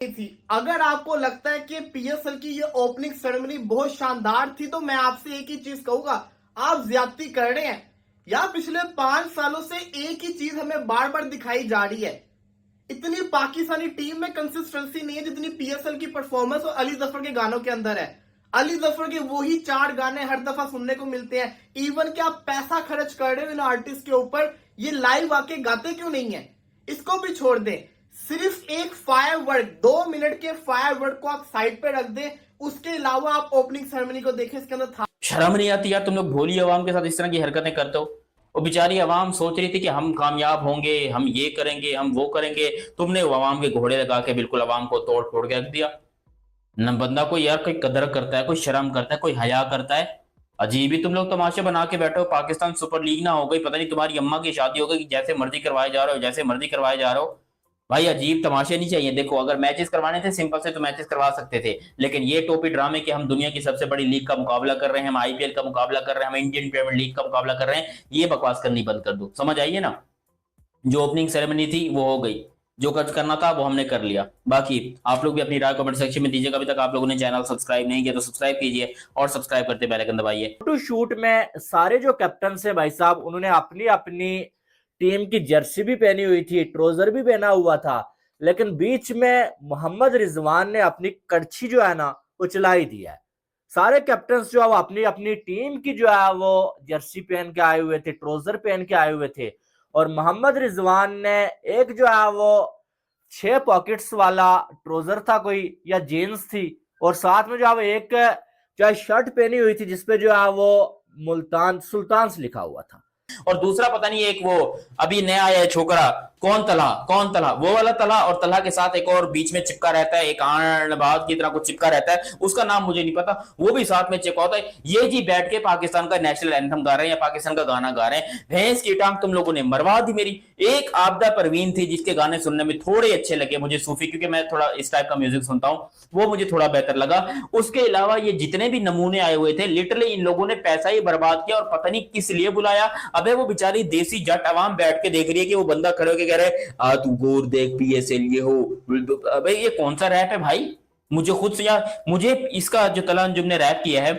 थी। अगर आपको लगता है कि पीएसएल की ये ओपनिंग सेरेमनी बहुत शानदार थी तो मैं आपसे एक ही चीज कहूंगा, आप ज्यादती कर रहे हैं। या पिछले 5 सालों से एक ही चीज हमें बार बार दिखाई जा रही है, इतनी पाकिस्तानी टीम में कंसिस्टेंसी नहीं है जितनी पीएसएल की परफॉर्मेंस और अली जफर के गानों के अंदर है। अली जफर के वही 4 गाने हर दफा सुनने को मिलते हैं। इवन कि आप पैसा खर्च कर रहे हो इन आर्टिस्ट के ऊपर, ये लाइव आके गाते क्यों नहीं है? इसको भी छोड़ दें, सिर्फ एक फायर वर्ड, 2 मिनट के फायर वर्ड को आप साइड पे रख दें, उसके अलावा आप ओपनिंग सेरेमनी को देखें, इसके अंदर था। शर्म नहीं आती यार? तुम लोग भोली आवाम के साथ इस तरह की हरकतें करते हो। वो बेचारी आवाम सोच रही थी कि हम कामयाब होंगे, हम ये करेंगे, हम वो करेंगे। तुमने वो आवाम के घोड़े लगा के बिल्कुल आवाम को तोड़ फोड़ के रख दिया। न बंदा कोई यार कोई कदर करता है, कोई शर्म करता है, कोई हया करता है? अजीब ही तुम लोग तमाशे बना के बैठे हो। पाकिस्तान सुपर लीग ना हो गई, पता नहीं तुम्हारी अम्मा की शादी हो गई, जैसे मर्जी करवाए जा रहे हो, जैसे मर्जी करवाए जा रहे हो। भाई अजीब तमाशे नहीं चाहिए। देखो, अगर मैचेस करवाने थे सिंपल से तो मैचेस करवा सकते थे, लेकिन ये टोपी ड्रामे कि हम दुनिया की सबसे बड़ी लीग का मुकाबला कर रहे हैं, हम आईपीएल का मुकाबला कर रहे हैं, हम इंडियन प्रीमियर लीग का मुकाबला कर रहे हैं, ये बकवास करनी बंद कर दो। समझ आइए ना, जो ओपनिंग सेरेमनी थी वो हो गई, जो कुछ करना था वो हमने कर लिया। बाकी आप लोग भी अपनी राय कमेंट सेक्शन में दीजिएगा। अभी तक आप लोगों ने चैनल सब्सक्राइब नहीं किया तो सब्सक्राइब कीजिए और सब्सक्राइब करते बेल आइकन दबाइए। फोटो शूट में सारे जो कैप्टन है भाई साहब, उन्होंने अपनी अपनी टीम की जर्सी भी पहनी हुई थी, ट्राउजर भी पहना हुआ था, लेकिन बीच में मोहम्मद रिजवान ने अपनी कड़छी जो है ना वो चला ही दिया है। सारे कैप्टन जो है वो अपनी अपनी टीम की जो है वो जर्सी पहन के आए हुए थे, ट्राउजर पहन के आए हुए थे, और मोहम्मद रिजवान ने एक जो है वो 6 पॉकेट्स वाला ट्राउजर था कोई, या जीन्स थी, और साथ में जो है वो एक जो है शर्ट पहनी हुई थी जिसपे जो है वो मुल्तान सुल्तान लिखा हुआ था। और दूसरा पता नहीं एक वो अभी नया आया है छोकरा, कौन तला, वो वाला तला, और तला के साथ एक और बीच में चिपका रहता है, एक आंड की तरह कुछ चिपका रहता है, उसका नाम मुझे नहीं पता, वो भी साथ में चिपका होता है। ये जी बैठ के पाकिस्तान का नेशनल एंथम गा रहे हैं या पाकिस्तान का गाना गा रहे हैं। भैंस की टांग तुम लोगों ने मरवा दी मेरी। एक आबदा परवीन थी जिसके गाने सुनने में थोड़े अच्छे लगे मुझे, सूफी, क्योंकि मैं थोड़ा इस टाइप का म्यूजिक सुनता हूं, वो मुझे थोड़ा बेहतर लगा। उसके अलावा ये जितने भी नमूने आए हुए थे, लिटरली इन लोगों ने पैसा ही बर्बाद किया, और पता नहीं किस लिए बुलाया। अबे वो बेचारी देसी जट आवाम बैठ के देख रही है कि वो बंदा खड़े होकर कह रहे हैं आ तू गोर देख पीएसएल ये हो। अबे ये कौन सा रैप है भाई? मुझे खुद से यार, मुझे इसका जो तला अंजुम ने रैप किया है,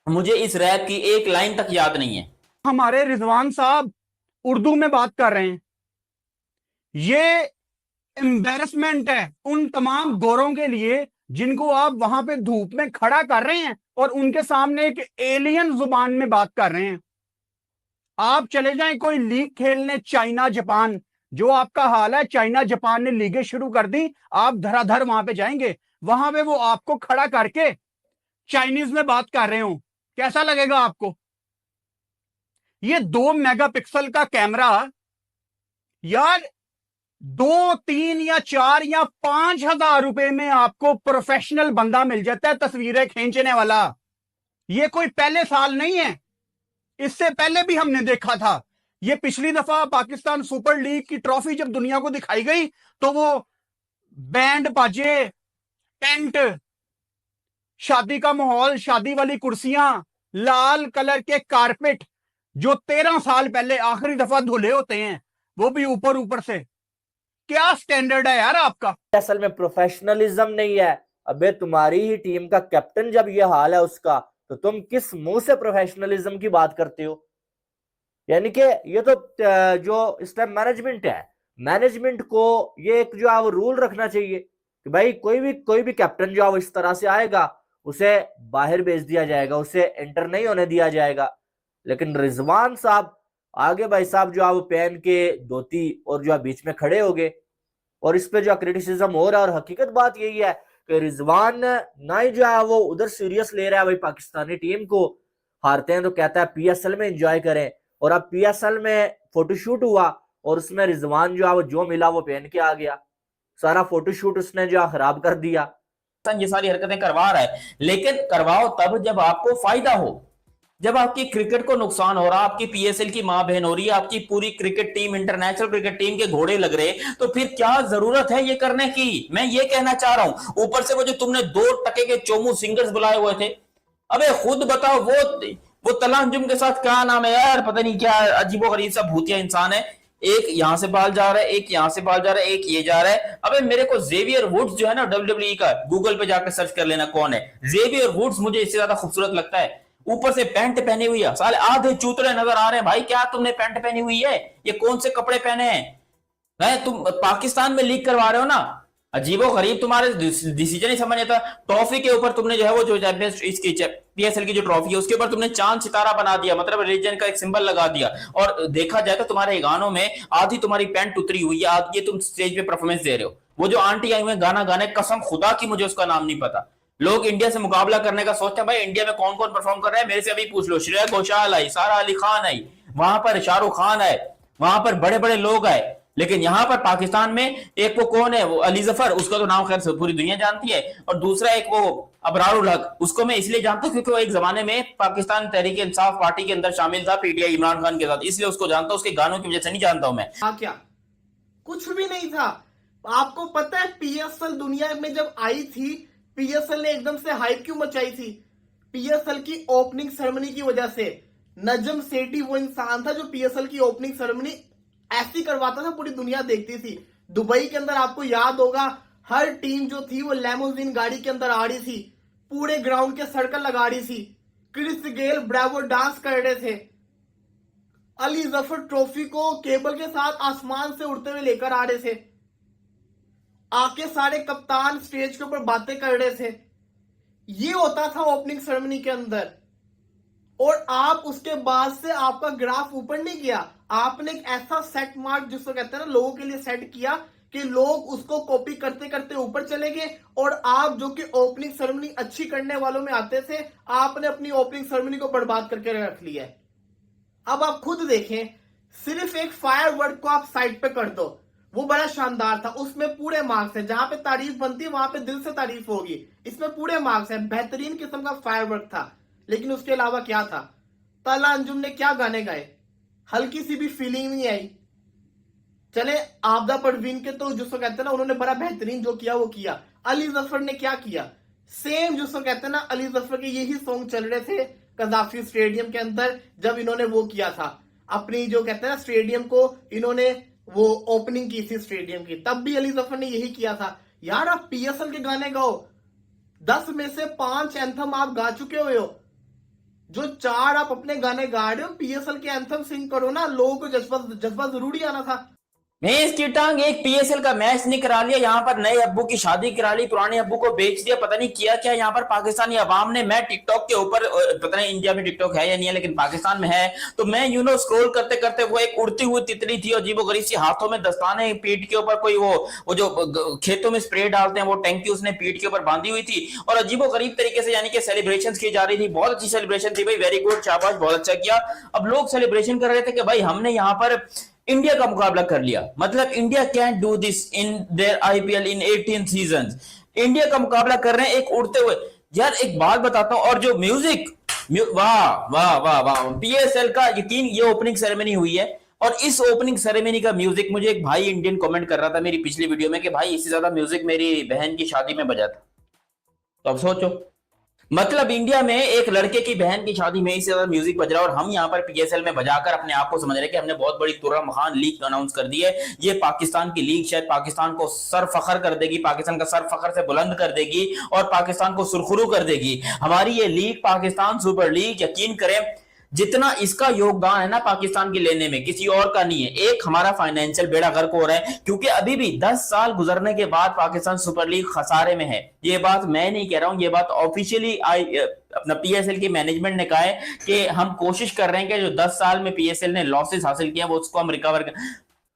मुझे इस रैप की एक लाइन तक याद नहीं है। हमारे रिजवान साहब उर्दू में बात कर रहे हैं। ये एम्बेरसमेंट है उन तमाम गोरों के लिए जिनको आप वहां पे धूप में खड़ा कर रहे हैं और उनके सामने एक एलियन जुबान में बात कर रहे हैं। आप चले जाएं कोई लीग खेलने चाइना जापान, जो आपका हाल है, चाइना जापान ने लीगें शुरू कर दी, आप धराधर वहां पे जाएंगे, वहां पे वो आपको खड़ा करके चाइनीज में बात कर रहे हो, कैसा लगेगा आपको? ये 2 मेगापिक्सल का कैमरा यार 2, 3 या 4 या 5,000 रुपए में आपको प्रोफेशनल बंदा मिल जाता है तस्वीरें खींचने वाला। ये कोई पहले साल नहीं है, इससे पहले भी हमने देखा था। ये पिछली दफा पाकिस्तान सुपर लीग की ट्रॉफी जब दुनिया को दिखाई गई तो वो बैंड बाजे, टेंट, शादी का माहौल, शादी वाली कुर्सियां, लाल कलर के कारपेट जो 13 साल पहले आखिरी दफा धुले होते हैं, वो भी ऊपर ऊपर से। क्या स्टैंडर्ड है यार आपका? असल में प्रोफेशनलिज्म नहीं है। अबे तुम्हारी ही टीम का कैप्टन जब ये हाल है उसका, तो तुम किस मुंह से प्रोफेशनलिज्म की बात करते हो? यानी कि ये तो जो इस टाइम मैनेजमेंट है, मैनेजमेंट को ये एक जो है वो रूल रखना चाहिए कि भाई कोई भी कैप्टन जो है वो इस तरह से आएगा उसे बाहर भेज दिया जाएगा, उसे एंटर नहीं होने दिया जाएगा। लेकिन रिजवान साहब आगे भाई साहब जो है वो पहन के धोती और जो है बीच में खड़े हो गए, और इस पे जो क्रिटिसिज्म हो रहा है। और हकीकत बात यही है कि रिजवान ना ही जो है वो उधर सीरियस ले रहा है, भाई पाकिस्तानी टीम को हारते हैं तो कहता है पीएसएल में एंजॉय करें। और अब पीएसएल में फोटोशूट हुआ और उसमें रिजवान जो है वो जो मिला वो पहन के आ गया, सारा फोटोशूट उसने जो है खराब कर दिया। ये सारी हरकतें करवा रहा है, लेकिन करवाओ तब जब आपको फायदा हो। जब आपकी क्रिकेट को नुकसान हो रहा, आपकी पीएसएल की मां बहन हो रही है, आपकी पूरी cricket team, international cricket team के घोड़े लग रहे, तो फिर क्या जरूरत है ये करने की? मैं ये कहना चाह रहा हूं। ऊपर से वो जो तुमने 2 टके के चोमू सिंगर्स बुलाए हुए थे, अबे खुद बताओ वो तला अंजुम के साथ क्या नाम है यार, पता नहीं क्या अजीबो गरीब सा भूतिया इंसान है, एक यहां से बाल जा रहा है, एक यहां से बाल जा रहा है, एक ये जा रहा है। अबे मेरे को जेवियर वुड्स जो है ना WWE का, गूगल पे जाकर सर्च कर लेना कौन है जेवियर वुड्स, मुझे इससे ज्यादा खूबसूरत लगता है। ऊपर से पैंट पहनी हुई है, साले आधे चूतरे नजर आ रहे हैं भाई, क्या तुमने पैंट पहनी हुई है, ये कौन से कपड़े पहने हैं? तुम पाकिस्तान में लीक करवा रहे हो ना, अजीबो गरीब तुम्हारे डिसीजन ही समझ नहीं आता। ट्रॉफी के ऊपर तुमने जो है वो जो चैंपियंस इसकी PSL की जो ट्रॉफी है उसके ऊपर तुमने चांद सितारा बना दिया, मतलब रिलीजन का एक सिंबल लगा दिया। और देखा जाए तो तुम्हारे गानों में आधी तुम्हारी पैंट उतरी हुई है, आधी तुम स्टेज पे परफॉर्मेंस दे रहे हो। वो जो आंटी आई हुई है गाना गाने, कसम खुदा की मुझे उसका नाम नहीं पता। लोग इंडिया से मुकाबला करने का सोचते हैं, भाई इंडिया में कौन कौन परफॉर्म कर रहा है, मेरे से अभी पूछ लो। श्रेया घोषाल आई, सारा अली खान आई, वहां पर शाहरुख खान आए, वहां पर बड़े बड़े लोग आए। लेकिन यहां पर पाकिस्तान में एक वो कौन है, वो अली जफर, उसका तो नाम खैर पूरी दुनिया जानती है, और दूसरा एक वो अबरारुल हक, उसको मैं इसलिए जानता हूं क्योंकि वो एक जमाने में पाकिस्तान तहरीक इंसाफ पार्टी के अंदर शामिल था, PTI इमरान खान के साथ, इसलिए उसको जानता हूं, उसके गानों की वजह से नहीं जानता हूं मैं। हाँ, क्या कुछ भी नहीं था। आपको पता है PSL दुनिया में जब आई थी, PSL ने एकदम से हाइप क्यों मचाई थी? PSL की ओपनिंग सेरेमनी की वजह से। नजम सेठी वो इंसान था जो PSL की ओपनिंग सेरेमनी ऐसी करवाता था, पूरी दुनिया देखती थी। दुबई के अंदर आपको याद होगा, हर टीम जो थी वो लैमोजिन गाड़ी के अंदर आ रही थी, पूरे ग्राउंड के सर्कल लगा रही थी, क्रिस गेल ब्रावो डांस कर रहे थे, अली जफर ट्रॉफी को केबल के साथ आसमान से उड़ते हुए लेकर आ रहे थे, आके सारे कप्तान स्टेज के ऊपर बातें कर रहे थे। ये होता था ओपनिंग सेरेमनी के अंदर। और आप उसके बाद से आपका ग्राफ ऊपर नहीं गया, आपने एक ऐसा सेट मार्क जिसको कहते हैं ना, लोगों के लिए सेट किया कि लोग उसको कॉपी करते करते ऊपर चले गए। और आप जो कि ओपनिंग सेरेमनी अच्छी करने वालों में आते थे, आपने अपनी ओपनिंग सेरेमनी को बर्बाद करके रख लिया है। अब आप खुद देखें, सिर्फ एक फायरवर्क को आप साइड पे कर दो, वो बड़ा शानदार था, उसमें पूरे मार्क्स है, जहां पे तारीफ बनती है वहां पे दिल से तारीफ होगी, इसमें पूरे मार्क्स है, बेहतरीन किस्म का फायरवर्क था। लेकिन उसके अलावा क्या था? तला अंजुम ने क्या गाने गाए, हल्की सी भी फीलिंग नहीं आई। चले आपदा परवीन के तो जिसको कहते हैं ना, उन्होंने बड़ा बेहतरीन जो किया वो किया। अली जफर ने क्या किया, सेम जिसको कहते हैं ना, अली जफर के यही सॉन्ग चल रहे थे कजाफी स्टेडियम के अंदर, जब इन्होंने वो किया था अपनी जो कहते हैं ना स्टेडियम को, इन्होंने वो ओपनिंग की थी स्टेडियम की, तब भी अली जफर ने यही किया था। यार आप PSL के गाने गाओ, 10 में से 5 एंथम आप गा चुके हुए हो, जो 4 आप अपने गाने गा रहे हो, PSL के एंथम सिंग करो ना, लोगों को जज्बा जरूरी आना था। मैं इसकी टांग, एक PSL का मैच नहीं करा लिया, यहाँ पर नए अब्बू की शादी करा ली, पुराने अब्बू को बेच दिया, पता नहीं किया क्या यहाँ पर पाकिस्तानी अवाम ने। मैं टिकटॉक के ऊपर, पता नहीं इंडिया में टिकटॉक है या नहीं है, लेकिन पाकिस्तान में है, तो मैं स्क्रॉल करते करते वो एक उड़ती हुई तितली थी, अजीबोगरीब सी, हाथों में दस्ताने, पीठ के ऊपर कोई वो जो खेतों में स्प्रे डालते हैं वो टैंकी उसने पीठ के ऊपर बांधी हुई थी, और अजीबोगरीब तरीके से यानी कि सेलिब्रेशन की जा रही थी। बहुत अच्छी सेलिब्रेशन थी भाई, वेरी गुड, शाबाश, बहुत अच्छा किया। अब लोग सेलिब्रेशन कर रहे थे कि भाई हमने यहाँ पर इंडिया का मुकाबला कर लिया, मतलब India can do this in their IPL in 18 seasons. India का मुकाबला कर रहे हैं एक उड़ते हुए। यार एक बात बताता हूं, और जो म्यूजिक, वाह वाह वाह वाह, PSL का यकीन, ये ओपनिंग सेरेमनी हुई है, और इस ओपनिंग सेरेमनी का म्यूजिक, मुझे एक भाई इंडियन कमेंट कर रहा था मेरी पिछली वीडियो में कि भाई इससे ज्यादा म्यूजिक मेरी बहन की शादी में बजा था। तो अब सोचो, मतलब इंडिया में एक लड़के की बहन की शादी में इससे ज्यादा म्यूजिक बज रहा है, और हम यहाँ पर PSL में बजाकर अपने आप को समझ रहे हैं कि हमने बहुत बड़ी तुर्रम खान लीग अनाउंस कर दी है। ये पाकिस्तान की लीग शायद पाकिस्तान को सर फखर कर देगी, पाकिस्तान का सर फखर से बुलंद कर देगी, और पाकिस्तान को सुरखरू कर देगी। हमारी ये लीग, पाकिस्तान सुपर लीग, यकीन करें जितना इसका योगदान है ना पाकिस्तान के लेने में, किसी और का नहीं है। एक हमारा फाइनेंशियल बेड़ा गर्क हो रहा है, क्योंकि अभी भी 10 साल गुजरने के बाद पाकिस्तान सुपर लीग खसारे में है। ये बात मैं नहीं कह रहा हूं, ये बात ऑफिशियली अपना PSL की मैनेजमेंट ने कहा है कि हम कोशिश कर रहे हैं कि जो 10 साल में PSL ने लॉसेस हासिल किया वो उसको हम रिकवर कर।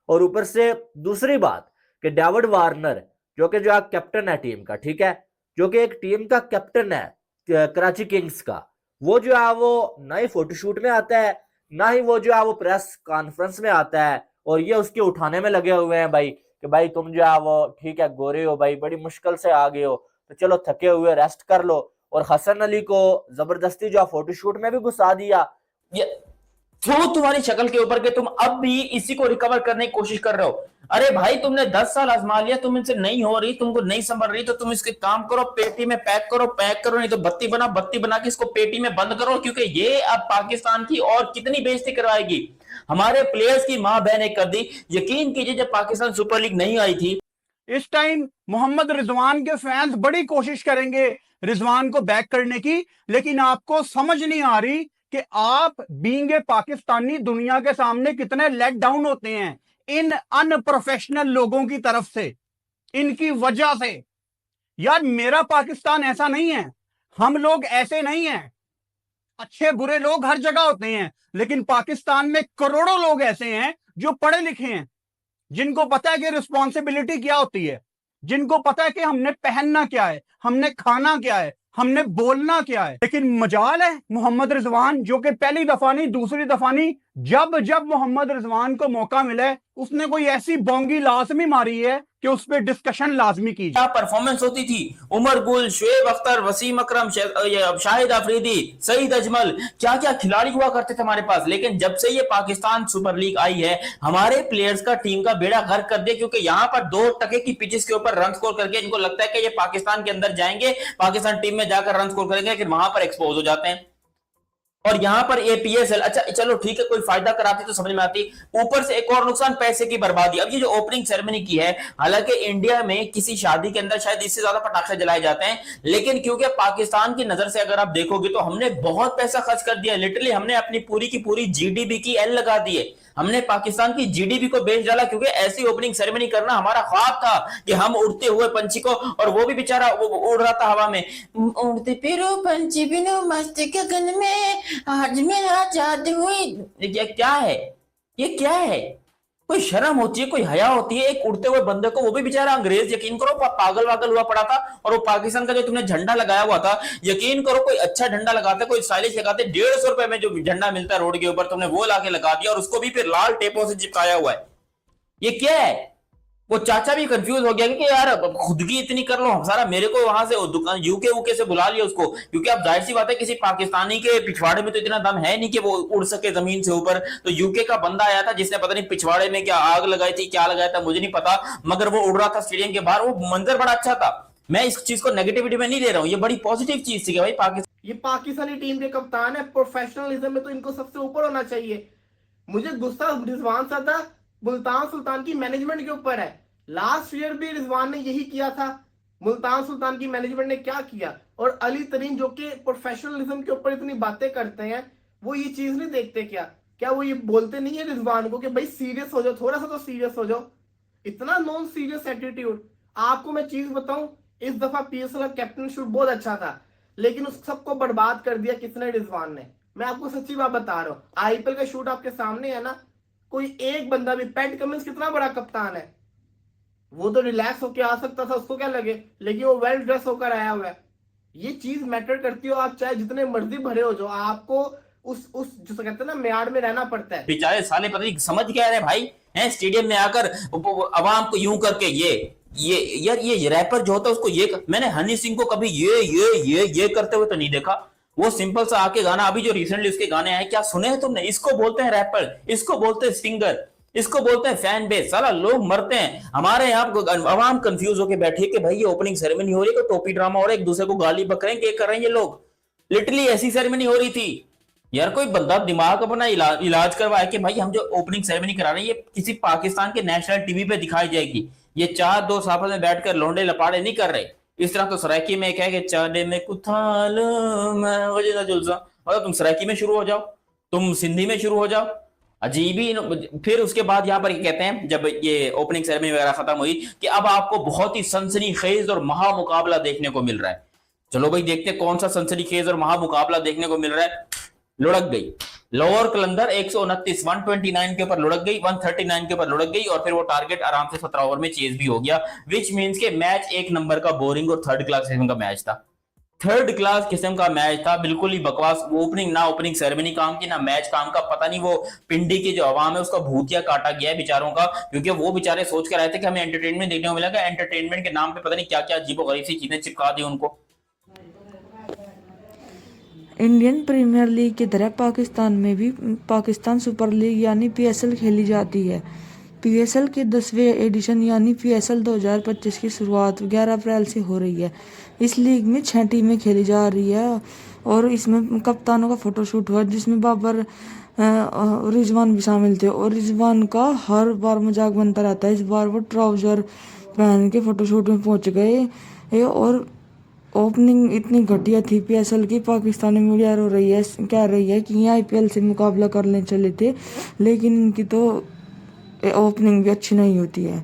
और ऊपर से दूसरी बात कि डेविड वार्नर जो कि जो कैप्टन है टीम का, ठीक है, जो कि एक टीम का कैप्टन है कराची किंग्स का, वो जो है वो ना ही फोटोशूट में आता है, ना ही वो जो है वो प्रेस कॉन्फ्रेंस में आता है, और ये उसके उठाने में लगे हुए हैं भाई कि भाई तुम जो है वो ठीक है गोरे हो भाई, बड़ी मुश्किल से आ गए हो, तो चलो थके हुए रेस्ट कर लो। और हसन अली को जबरदस्ती जो फोटोशूट में भी घुसा दिया। वो तुम्हारी शक्ल के ऊपर के तुम अब भी इसी को रिकवर करने की कोशिश कर रहे हो। अरे भाई तुमने 10 साल आजमा लिया, तुम इनसे नहीं हो रही, तुमको नहीं संभल रही, तो तुम इसके काम करो, पेटी में पैक करो, नहीं तो बत्ती बना के इसको पेटी में बंद करो, क्योंकि ये अब पाकिस्तान की और कितनी बेइज्जती करवाएगी। हमारे प्लेयर्स की मां बहने कर दी। यकीन कीजिए जब पाकिस्तान सुपर लीग नहीं आई थी, इस टाइम मोहम्मद रिजवान के फैंस बड़ी कोशिश करेंगे रिजवान को बैक करने की, लेकिन आपको समझ नहीं आ रही कि आप बीइंग ए पाकिस्तानी दुनिया के सामने कितने लेट डाउन होते हैं इन अनप्रोफेशनल लोगों की तरफ से, इनकी वजह से। यार मेरा पाकिस्तान ऐसा नहीं है, हम लोग ऐसे नहीं हैं। अच्छे बुरे लोग हर जगह होते हैं, लेकिन पाकिस्तान में करोड़ों लोग ऐसे हैं जो पढ़े लिखे हैं, जिनको पता है कि रिस्पॉन्सिबिलिटी क्या होती है, जिनको पता है कि हमने पहनना क्या है, हमने खाना क्या है, हमने बोलना क्या है। लेकिन मजाल है मोहम्मद रिजवान, जो कि पहली दफा नहीं दूसरी दफा नहीं, जब जब मोहम्मद रिजवान को मौका मिला है उसने कोई ऐसी बोंगी लाजमी मारी है कि उस पर डिस्कशन लाजमी की क्या परफॉर्मेंस होती थी। उमर गुल, शुएब अख्तर, वसीम अकरम, शाहिद अफरीदी, सईद अजमल, क्या क्या खिलाड़ी हुआ करते थे हमारे पास। लेकिन जब से ये पाकिस्तान सुपर लीग आई है, हमारे प्लेयर्स का टीम का बेड़ा गर्क कर दिया, क्योंकि यहाँ पर 2 टके की पिचेस के ऊपर रन स्कोर करके इनको लगता है कि ये पाकिस्तान के अंदर जाएंगे, पाकिस्तान टीम में जाकर रन स्कोर करेंगे, लेकिन वहां पर एक्सपोज हो जाते हैं। और यहां पर एपीएसएल, अच्छा चलो ठीक है, कोई फायदा कराती तो समझ में आती, ऊपर से एक और नुकसान, पैसे की बर्बादी। अब ये जो ओपनिंग सेरेमनी की है, हालांकि इंडिया में किसी शादी के अंदर शायद इससे ज्यादा पटाखे जलाए जाते हैं, लेकिन क्योंकि पाकिस्तान की नजर से अगर आप देखोगे तो हमने बहुत पैसा खर्च कर दिया। लिटरली हमने अपनी पूरी की पूरी जीडीपी की एल लगा दी है, हमने पाकिस्तान की जीडीपी को बेच डाला, क्योंकि ऐसी ओपनिंग सेरेमनी करना हमारा ख्वाब था कि हम उड़ते हुए पंछी को, और वो भी बेचारा वो उड़ रहा था हवा में, उड़ते फिरो पंछी बिनो मस्त गगन में आज मैं आजाद हुई। ये क्या है, ये क्या है? कोई शर्म होती है, कोई हया होती है एक उड़ते हुए बंदे को, वो भी बेचारा अंग्रेज, यकीन करो पागल वागल हुआ पड़ा था। और वो पाकिस्तान का जो तुमने झंडा लगाया हुआ था, यकीन करो कोई अच्छा झंडा लगाते, कोई स्टाइलिश लगाते, 150 रुपए में जो झंडा मिलता है रोड के ऊपर, तुमने वो लाके लगा दिया, और उसको भी फिर लाल टेपों से चिपकाया हुआ है। ये क्या है? वो चाचा भी कंफ्यूज हो गया कि यार खुद की इतनी कर लो, सारा मेरे को वहां से दुकान यूके वूके से बुला लिया उसको, क्योंकि अब जाहिर सी बात है किसी पाकिस्तानी के पिछवाड़े में तो इतना दम है नहीं कि वो उड़ सके जमीन से ऊपर। तो यूके का बंदा आया था जिसने पता नहीं पिछवाड़े में क्या आग लगाई थी, क्या लगाया था मुझे नहीं पता, मगर वो उड़ रहा था स्टेडियम के बाहर, वो मंजर बड़ा अच्छा था। मैं इस चीज को नेगेटिविटी में नहीं ले रहा हूँ, ये बड़ी पॉजिटिव चीज थी कि भाई पाकिस्तान, ये पाकिस्तानी टीम के कप्तान है, प्रोफेशनलिज्म में तो इनको सबसे ऊपर होना चाहिए। मुझे गुस्सा रिजवान सा था मुल्तान सुल्तान की मैनेजमेंट के ऊपर है। लास्ट ईयर भी रिजवान ने यही किया था, मुल्तान सुल्तान की मैनेजमेंट ने क्या किया। और अली तरीन जो कि प्रोफेशनलिज्म के ऊपर इतनी बातें करते हैं, वो ये चीज नहीं देखते क्या वो ये बोलते नहीं है रिजवान को कि भाई सीरियस हो जाओ, थोड़ा सा तो सीरियस हो जाओ। इतना नॉन सीरियस एटीट्यूड। आपको मैं चीज बताऊं, इस दफा पीएसएल का कैप्टन शूट बहुत अच्छा था, लेकिन उस सबको बर्बाद कर दिया किसने? रिजवान ने। मैं आपको सच्ची बात बता रहा हूं, आईपीएल का शूट आपके सामने है ना, कोई एक बंदा भी, पैट कमिंस कितना बड़ा कप्तान है, वो तो रिलैक्स होकर आ सकता था, उसको क्या लगे, लेकिन वो वेल ड्रेस होकर आया हुआ है। ये चीज मैटर करती हो, आप चाहे जितने मर्जी भरे हो, जो आपको उस जो कहते हैं ना म्यार में रहना पड़ता है। बेचारे साले पता नहीं समझ क्या रहे भाई हैं, स्टेडियम में आकर अवाम को यूं करके ये यार ये रैपर जो होता है उसको मैंने हनी सिंह को कभी ये करते हुए तो नहीं देखा। वो सिंपल सा आके गाना, अभी जो रिसेंटली उसके गाने आए क्या सुने हैं तुमने? इसको बोलते हैं रैपर, इसको बोलते हैं सिंगर, इसको बोलते हैं फैन बेस। साला लोग मरते हैं, हमारे यहाँ अवाम कंफ्यूज होके बैठी है कि भाई ये ओपनिंग सेरेमनी हो रही है, टोपी ड्रामा हो रहा है, एक दूसरे को गाली बक रहे हैं, क्या कर रहे हैं ये लोग। लिटरली ऐसी सेरेमनी हो रही थी यार। कोई बंदा दिमाग अपना इलाज करवाए कि भाई हम जो ओपनिंग सेरेमनी करा रहे हैं ये किसी पाकिस्तान के नेशनल टीवी पे दिखाई जाएगी, ये 4 दोस्त आपस में बैठकर लौंडे लपाड़े नहीं कर रहे। इस तरह तो सरायकी में क्या है कि चाडे में कुथाल मैं जुलसा, और तुम सरायकी में शुरू हो जाओ, तुम सिंधी में शुरू हो जाओ, अजीब ही। फिर उसके बाद यहाँ पर कहते हैं जब ये ओपनिंग सेरेमनी वगैरह खत्म हुई कि अब आपको बहुत ही सनसनीखेज और महामुकाबला देखने को मिल रहा है। चलो भाई देखते हैं कौन सा सनसनीखेज और महामुकाबला देखने को मिल रहा है। लुढ़क गई लोअर कलंदर 129 129 के ऊपर लुढ़क गई, 139 के ऊपर लुढ़क गई, और फिर वो टारगेट आराम से 17 ओवर में चेज भी हो गया, विच मींस के मैच एक नंबर का बोरिंग और थर्ड क्लास किस्म का मैच था। थर्ड क्लास किस्म का मैच था, बिल्कुल ही बकवास। ओपनिंग ना ओपनिंग सेरेमनी काम की, ना मैच काम का। पता नहीं वो पिंडी की जो आवाम है उसका भूतिया काटा गया है बेचारों का, क्योंकि वो बेचारे सोच कर आए थे कि हमें एंटरटेनमेंट देखने को मिलेगा, एंटरटेनमेंट के नाम पे पता नहीं क्या क्या अजीबो गरीब सी चीजें चिपका दी उनको। इंडियन प्रीमियर लीग की तरह पाकिस्तान में भी पाकिस्तान सुपर लीग यानी पीएसएल खेली जाती है। पीएसएल के 10वें एडिशन यानी पीएसएल 2025 की शुरुआत 11 अप्रैल से हो रही है। इस लीग में 6 टीमें खेली जा रही है और इसमें कप्तानों का फोटोशूट हुआ जिसमें बाबर और रिजवान भी शामिल थे और रिजवान का हर बार मजाक बनता रहता है। इस बार वो ट्राउजर पहन के फोटोशूट में पहुंच गए और ओपनिंग इतनी घटिया थी पीएसएल की। पाकिस्तानी मीडिया रो रही है, कह रही है कि ये आईपीएल से मुकाबला करने चले थे, लेकिन इनकी तो ओपनिंग भी अच्छी नहीं होती है।